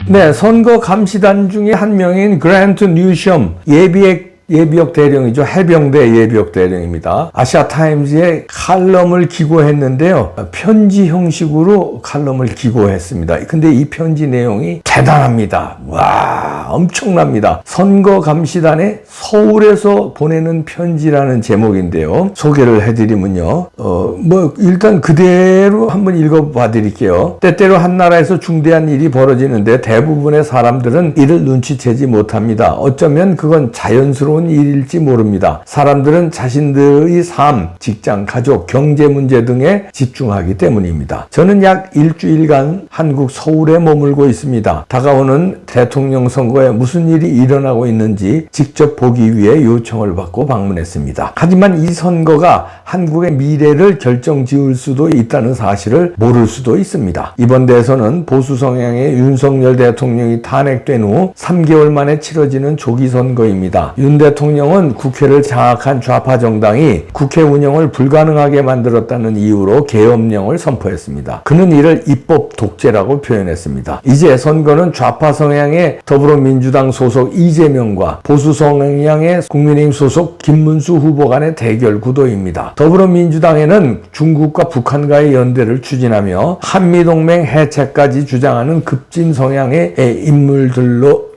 네, 선거 감시단 중에 한 명인 그랜트 뉴섬 예비역 대령이죠. 해병대 예비역 대령입니다. 아시아타임즈에 칼럼을 기고했는데요. 편지 형식으로 칼럼을 기고했습니다. 근데 이 편지 내용이 대단합니다. 와, 엄청납니다. 선거 감시단에 서울에서 보내는 편지라는 제목인데요. 소개를 해드리면요. 일단 그대로 한번 읽어봐 드릴게요. 때때로 한 나라에서 중대한 일이 벌어지는데 대부분의 사람들은 이를 눈치채지 못합니다. 어쩌면 그건 자연스러운 일일지 모릅니다. 사람들은 자신들의 삶, 직장, 가족, 경제 문제 등에 집중하기 때문입니다. 저는 약 일주일간 한국 서울에 머물고 있습니다. 다가오는 대통령 선거에 무슨 일이 일어나고 있는지 직접 보기 위해 요청을 받고 방문했습니다. 하지만 이 선거가 한국의 미래를 결정지을 수도 있다는 사실을 모를 수도 있습니다. 이번 대선은 보수 성향의 윤석열 대통령이 탄핵된 후 3개월 만에 치러지는 조기 선거입니다. 윤 대통령은 국회를 장악한 좌파 정당이 국회 운영을 불가능하게 만들었다는 이유로 계엄령을 선포했습니다. 그는 이를 입법 독재라고 표현했습니다. 이제 선거는 좌파 성향의 더불어민주당 소속 이재명과 보수 성향의 국민의힘 소속 김문수 후보 간의 대결 구도입니다. 더불어민주당에는 중국과 북한과의 연대를 추진하며 한미동맹 해체까지 주장하는 급진 성향의 인물들도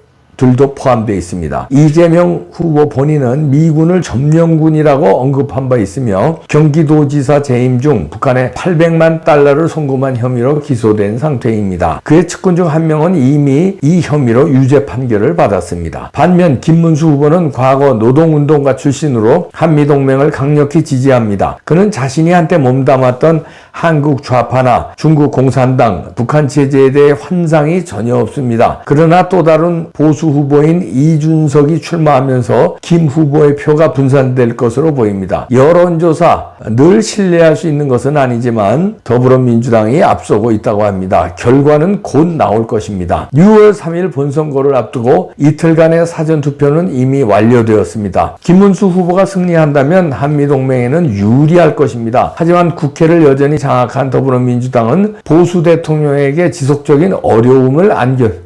포함되어 있습니다. 이재명 후보 본인은 미군을 점령군이라고 언급한 바 있으며 경기도지사 재임 중 북한에 800만 달러를 송금한 혐의로 기소된 상태입니다. 그의 측근 중 한 명은 이미 이 혐의로 유죄 판결을 받았습니다. 반면 김문수 후보는 과거 노동운동가 출신으로 한미동맹을 강력히 지지합니다. 그는 자신이 한때 몸담았던 한국 좌파나 중국 공산당, 북한 체제에 대해 환상이 전혀 없습니다. 그러나 또 다른 보수 후보인 이준석이 출마하면서 김 후보의 표가 분산될 것으로 보입니다. 여론조사 늘 신뢰할 수 있는 것은 아니지만 더불어민주당이 앞서고 있다고 합니다. 결과는 곧 나올 것입니다. 6월 3일 본선거를 앞두고 이틀간의 사전투표는 이미 완료되었습니다. 김문수 후보가 승리한다면 한미동맹에는 유리할 것입니다. 하지만 국회를 여전히 장악한 더불어민주당은 보수 대통령에게 지속적인 어려움을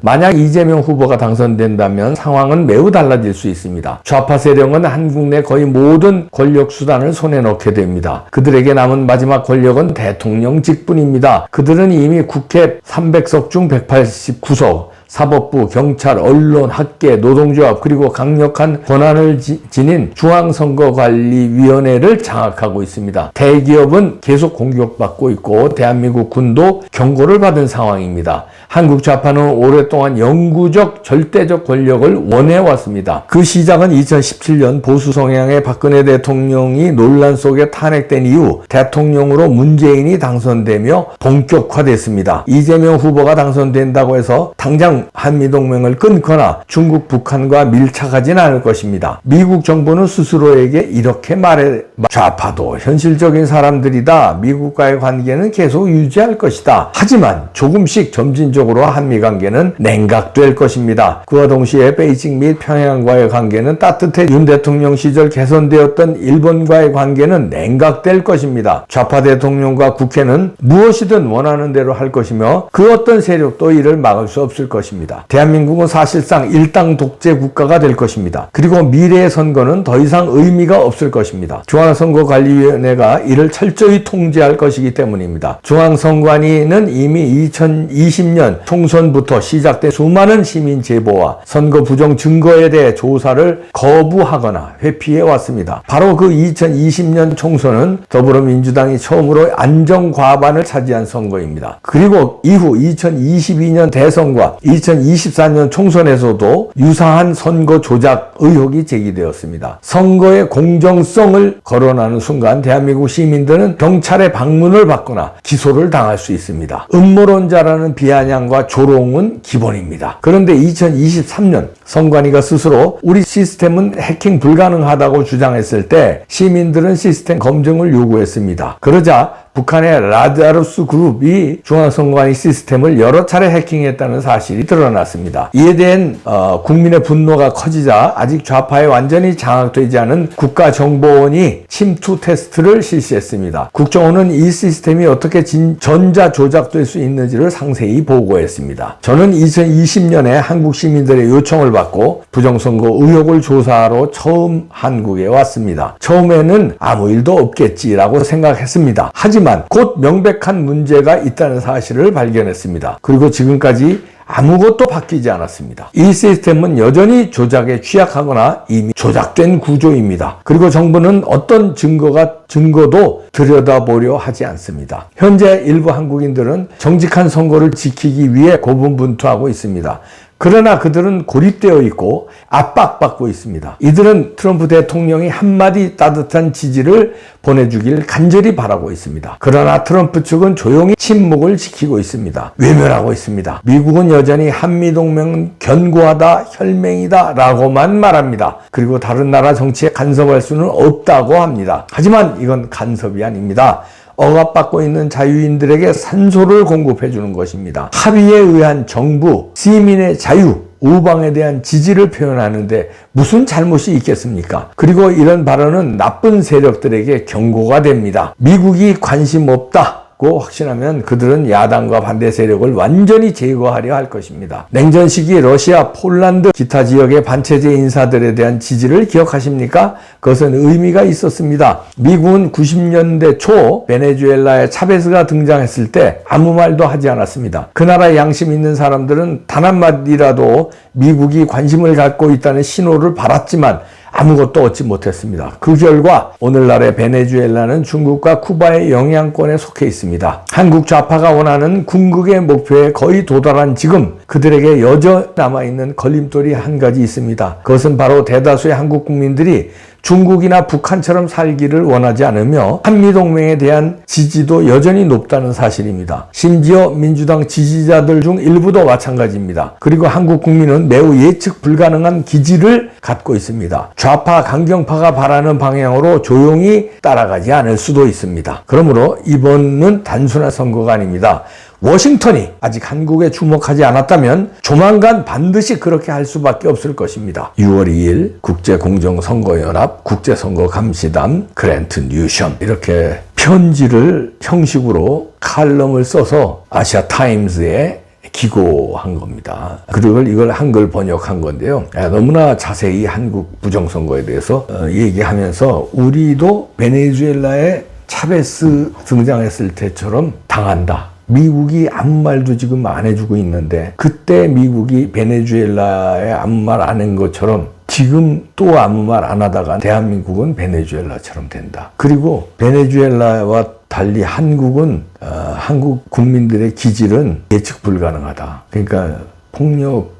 만약 이재명 후보가 당선된다면 상황은 매우 달라질 수 있습니다. 좌파 세력은 한국 내 거의 모든 권력 수단을 손에 넣게 됩니다. 그들에게 남은 마지막 권력은 대통령직뿐입니다. 그들은 이미 국회 300석 중 189석, 사법부, 경찰, 언론, 학계, 노동조합 그리고 강력한 권한을 지닌 중앙선거관리위원회를 장악하고 있습니다. 대기업은 계속 공격받고 있고 대한민국 군도 경고를 받은 상황입니다. 한국 좌파는 오랫동안 영구적 절대적 권력을 원해왔습니다. 그 시작은 2017년 보수 성향의 박근혜 대통령이 논란 속에 탄핵된 이후 대통령으로 문재인이 당선되며 본격화됐습니다. 이재명 후보가 당선된다고 해서 당장 한미동맹을 끊거나 중국, 북한과 밀착하진 않을 것입니다. 미국 정부는 스스로에게 이렇게 말해 좌파도 현실적인 사람들이다. 미국과의 관계는 계속 유지할 것이다. 하지만 조금씩 점진적으로 한미관계는 냉각될 것입니다. 그와 동시에 베이징 및 평양과의 관계는 따뜻해 윤 대통령 시절 개선되었던 일본과의 관계는 냉각될 것입니다. 좌파 대통령과 국회는 무엇이든 원하는 대로 할 것이며 그 어떤 세력도 이를 막을 수 없을 것입니다. 대한민국은 사실상 일당 독재 국가가 될 것입니다. 그리고 미래의 선거는 더 이상 의미가 없을 것입니다. 중앙선거관리위원회가 이를 철저히 통제할 것이기 때문입니다. 중앙선관위는 이미 2020년 총선부터 시작된 수많은 시민 제보와 선거 부정 증거에 대해 조사를 거부하거나 회피해 왔습니다. 바로 그 2020년 총선은 더불어민주당이 처음으로 안정 과반을 차지한 선거입니다. 그리고 이후 2022년 대선과 2024년 총선에서도 유사한 선거 조작 의혹이 제기되었습니다. 선거의 공정성을 거론하는 순간 대한민국 시민들은 경찰의 방문을 받거나 기소를 당할 수 있습니다. 음모론자라는 비아냥과 조롱은 기본입니다. 그런데 2023년 선관위가 스스로 우리 시스템은 해킹 불가능하다고 주장했을 때 시민들은 시스템 검증을 요구했습니다. 그러자 북한의 라자루스 그룹이 중앙선관위 시스템을 여러 차례 해킹했다는 사실이 드러났습니다. 이에 대한 국민의 분노가 커지자 아직 좌파에 완전히 장악되지 않은 국가정보원이 침투 테스트를 실시했습니다. 국정원은 이 시스템이 어떻게 전자 조작될 수 있는지를 상세히 보고했습니다. 저는 2020년에 한국 시민들의 요청을 받고 부정선거 의혹을 조사하러 처음 한국에 왔습니다. 처음에는 아무 일도 없겠지라고 생각했습니다. 하지만 곧 명백한 문제가 있다는 사실을 발견했습니다. 그리고 지금까지 아무것도 바뀌지 않았습니다. 이 시스템은 여전히 조작에 취약하거나 이미 조작된 구조입니다. 그리고 정부는 어떤 증거도 들여다보려 하지 않습니다. 현재 일부 한국인들은 정직한 선거를 지키기 위해 고군분투하고 있습니다. 그러나 그들은 고립되어 있고 압박받고 있습니다. 이들은 트럼프 대통령이 한마디 따뜻한 지지를 보내주길 간절히 바라고 있습니다. 그러나 트럼프 측은 조용히 침묵을 지키고 있습니다. 외면하고 있습니다. 미국은 여전히 한미동맹은 견고하다, 혈맹이다 라고만 말합니다. 그리고 다른 나라 정치에 간섭할 수는 없다고 합니다. 하지만 이건 간섭이 아닙니다. 억압받고 있는 자유인들에게 산소를 공급해 주는 것입니다. 합의에 의한 정부, 시민의 자유, 우방에 대한 지지를 표현하는데 무슨 잘못이 있겠습니까? 그리고 이런 발언은 나쁜 세력들에게 경고가 됩니다. 미국이 관심 없다 확신하면 그들은 야당과 반대 세력을 완전히 제거하려 할 것입니다. 냉전 시기 러시아, 폴란드, 기타 지역의 반체제 인사들에 대한 지지를 기억하십니까? 그것은 의미가 있었습니다. 미국은 90년대 초 베네수엘라에 차베스가 등장했을 때 아무 말도 하지 않았습니다. 그 나라에 양심 있는 사람들은 단 한마디라도 미국이 관심을 갖고 있다는 신호를 받았지만 아무것도 얻지 못했습니다. 그 결과 오늘날의 베네수엘라는 중국과 쿠바의 영향권에 속해 있습니다. 한국 좌파가 원하는 궁극의 목표에 거의 도달한 지금 그들에게 여전히 남아있는 걸림돌이 한 가지 있습니다. 그것은 바로 대다수의 한국 국민들이 중국이나 북한처럼 살기를 원하지 않으며 한미동맹에 대한 지지도 여전히 높다는 사실입니다. 심지어 민주당 지지자들 중 일부도 마찬가지입니다. 그리고 한국 국민은 매우 예측 불가능한 기질을 갖고 있습니다. 좌파 강경파가 바라는 방향으로 조용히 따라가지 않을 수도 있습니다. 그러므로 이번은 단순한 선거가 아닙니다. 워싱턴이 아직 한국에 주목하지 않았다면 조만간 반드시 그렇게 할 수밖에 없을 것입니다. 6월 2일 국제공정선거연합 국제선거감시단 그랜트 뉴섬 이렇게 편지를 형식으로 칼럼을 써서 아시아타임즈에 기고한 겁니다. 그리고 이걸 한글 번역한 건데요. 너무나 자세히 한국 부정선거에 대해서 얘기하면서 우리도 베네수엘라에 차베스 등장했을 때처럼 당한다. 미국이 아무 말도 지금 안 해주고 있는데 그때 미국이 베네수엘라에 아무 말 안 한 것처럼 지금 또 아무 말 안 하다가 대한민국은 베네수엘라처럼 된다. 그리고 베네수엘라와 달리 한국은 한국 국민들의 기질은 예측 불가능하다. 그러니까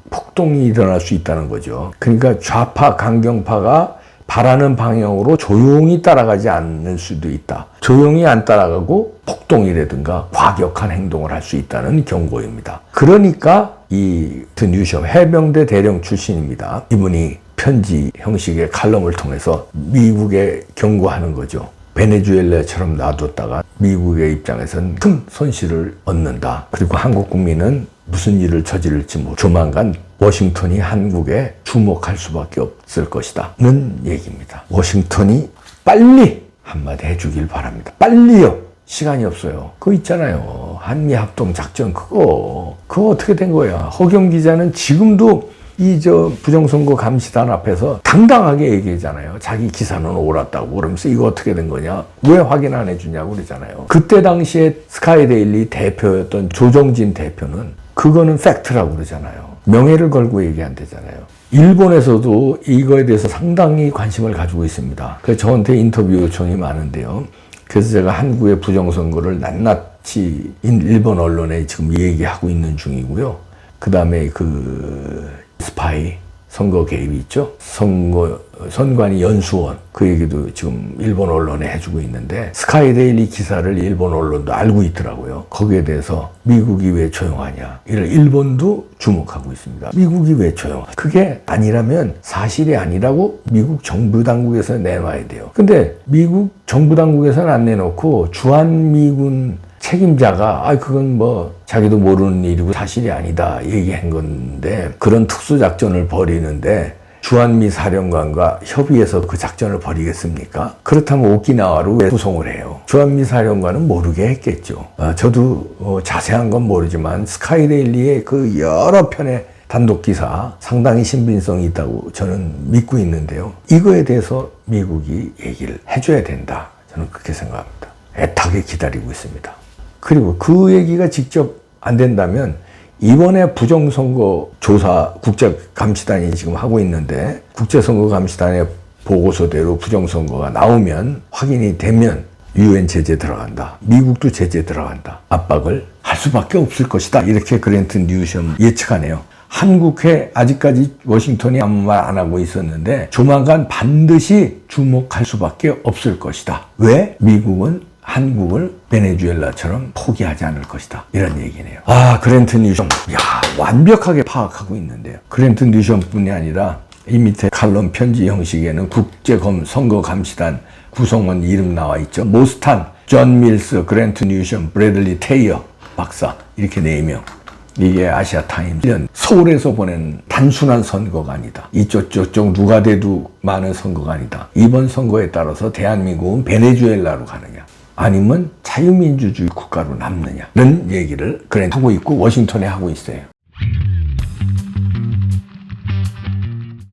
폭동이 일어날 수 있다는 거죠. 그러니까 좌파 강경파가 바라는 방향으로 조용히 따라가지 않을 수도 있다. 조용히 안 따라가고 폭동이라든가 과격한 행동을 할 수 있다는 경고입니다. 그러니까 이 뉴섬 해병대 대령 출신입니다. 이분이 편지 형식의 칼럼을 통해서 미국에 경고하는 거죠. 베네수엘라처럼 놔뒀다가 미국의 입장에서는 큰 손실을 얻는다. 그리고 한국 국민은 무슨 일을 저지를지 조만간 워싱턴이 한국에 주목할 수밖에 없을 것이다 는 얘기입니다. 워싱턴이 빨리 한마디 해주길 바랍니다. 빨리요. 시간이 없어요. 그거 있잖아요. 한미합동작전 그거 어떻게 된 거야. 허경 기자는 지금도 부정선거 감시단 앞에서 당당하게 얘기하잖아요. 자기 기사는 옳았다고. 그러면서 이거 어떻게 된 거냐? 왜 확인 안 해주냐고 그러잖아요. 그때 당시에 스카이데일리 대표였던 조정진 대표는 그거는 팩트라고 그러잖아요. 명예를 걸고 얘기한대잖아요. 일본에서도 이거에 대해서 상당히 관심을 가지고 있습니다. 그래서 저한테 인터뷰 요청이 많은데요. 그래서 제가 한국의 부정선거를 낱낱이 일본 언론에 지금 얘기하고 있는 중이고요. 그 다음에 스파이 선거 개입이 있죠. 선관위 연수원 그 얘기도 지금 일본 언론에 해주고 있는데 스카이데일리 기사를 일본 언론도 알고 있더라고요. 거기에 대해서 미국이 왜 조용하냐 이를 일본도 주목하고 있습니다. 미국이 왜 조용하냐. 그게 아니라면 사실이 아니라고 미국 정부 당국에서 내놔야 돼요. 근데 미국 정부 당국에서는 안 내놓고 주한미군 책임자가 그건 뭐 자기도 모르는 일이고 사실이 아니다 얘기한 건데 그런 특수작전을 벌이는데 주한미 사령관과 협의해서 그 작전을 벌이겠습니까? 그렇다면 오키나와로 왜 수송을 해요? 주한미 사령관은 모르게 했겠죠. 저도 자세한 건 모르지만 스카이데일리의 그 여러 편의 단독 기사 상당히 신빙성이 있다고 저는 믿고 있는데요. 이거에 대해서 미국이 얘기를 해줘야 된다. 저는 그렇게 생각합니다. 애타게 기다리고 있습니다. 그리고 그 얘기가 직접 안 된다면 이번에 부정선거 조사 국제감시단이 지금 하고 있는데 국제선거감시단의 보고서대로 부정선거가 나오면 확인이 되면 UN 제재 들어간다. 미국도 제재 들어간다. 압박을 할 수밖에 없을 것이다. 이렇게 그랜트 뉴섬 예측하네요. 한국에 아직까지 워싱턴이 아무 말 안 하고 있었는데 조만간 반드시 주목할 수밖에 없을 것이다. 왜? 미국은 한국을 베네수엘라처럼 포기하지 않을 것이다. 이런 얘기네요. 그랜트 뉴섬. 완벽하게 파악하고 있는데요. 그랜트 뉴섬뿐이 아니라 이 밑에 칼럼 편지 형식에는 국제선거감시단 구성원 이름 나와 있죠. 모스탄, 존 밀스, 그랜트 뉴섬, 브래들리 테이어 박사 이렇게 4명. 이게 아시아타임즈. 서울에서 보낸 단순한 선거가 아니다. 이쪽 저쪽 누가 돼도 많은 선거가 아니다. 이번 선거에 따라서 대한민국은 베네수엘라로 가느냐 아니면 자유민주주의 국가로 남느냐는 얘기를 하고 있고 워싱턴에 하고 있어요.